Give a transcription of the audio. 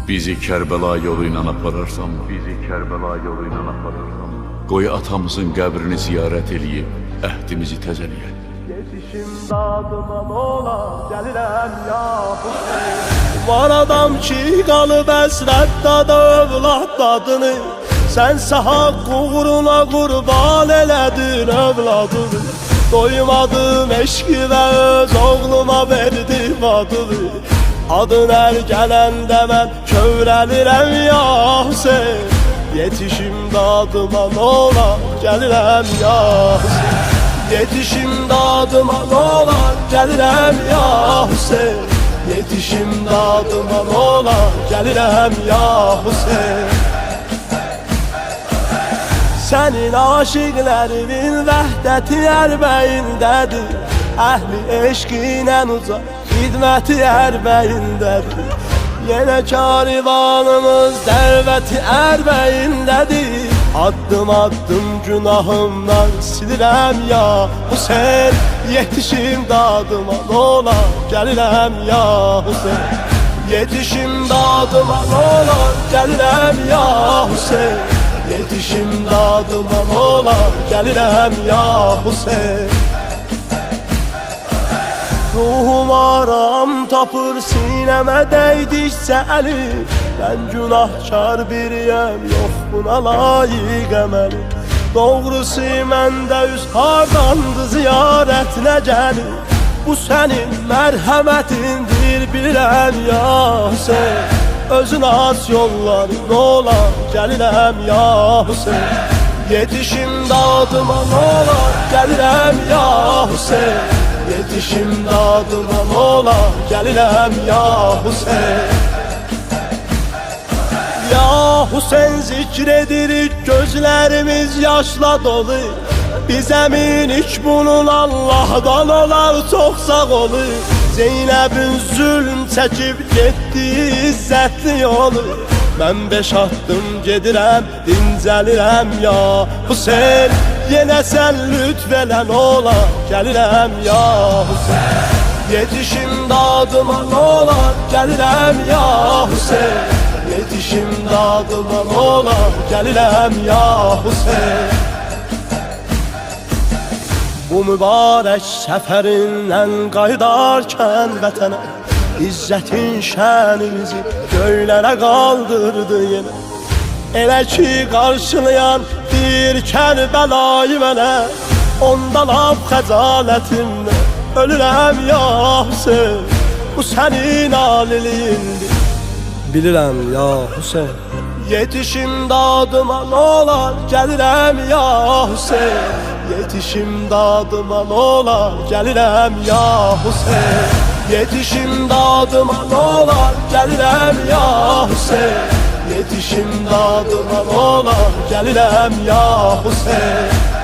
Bizi Kərbəla yolu ilə apararsan, qoy atamızın qəbrini ziyarət eləyib əhdimizi təzələyək. Yetişim dadıma ola, gəlirəm ya Hüseyin. Var adam ki, qalıb əsrətdada övlad dadını, sənsə haqq uğruna qurban elədin övladını. Doymadım eşqi və öz oğluma verdim adını. Adın hər gələndə mən kövrəlirəm ya Hüseyin. Yetişim dadıma ola, gəlirəm ya Hüseyin. Yetişim dadıma ola, gəlirəm ya Hüseyin. Yetişim dadıma ola, gəlirəm ya Hüseyin. Sənin aşiqlərimin vəhdəti ərbəyindədir, əhli eşqinə uzaq xidməti ərbəyindədir. Yenə karivanımız dəvəti ərbəyindədir. Addım addım günahımdan silirəm ya Hüseyin. Yetişim dadıma ola, gəlirəm ya Hüseyin. Yetişim dadıma ola, gəlirəm ya Hüseyin. Yetişim dadıma ola, gəlirəm ya Hüseyin. Ruhum aram tapır sinəmə dəydikcə əli. Mən günahkar biriyəm, yox buna layiq əməli. Doğrusu məndə üz hardandı ziyarət nə gəlir. Bu sənin mərhəmətindir bilirəm ya Hüseyin. Özün aç yolların ola, gəlirəm ya Hüseyin. Yetişim dadıma ola, gəlirəm ya Hüseyin. Yetişim dadıma ola, gəlirəm ya Hüseyin. Ya Hüseyin zikr edirik, gözlərimiz yaşla dolu. Biz əminik bunun Allah'dan olar çox sağ olur. Zeynəbin zülm çəkib getdiyi izzətli yolu. Mən 5 addım gedirəm, dincəlirəm ya Hüseyin. Yenə sən lütf elən ola, gəlirəm ya Hüseyin. Yetişim dadıma ola, gəlirəm ya Hüseyin. Yetişim dadıma ola, gəlirəm ya Hüseyin. Bu mübarək səfərindən qaydarkən vətənə, İzzətin şənimizi göylərə qaldırdı yenə. Elə ki qarşılayan bir Kərbəlayı mənə, onda laf xəcalətimlə ölürəm ya Hüseyin. Bu sənin aliliyindir, bilirəm ya Hüseyin. Yetişim dadıma ola, gəlirəm ya Hüseyin. Yetişim dadıma ola, gəlirəm ya Hüseyin. Yetişim dadıma ola, gəlirəm ya Hüseyin. Yetişim dadıma ola, gəlirəm ya Hüseyin.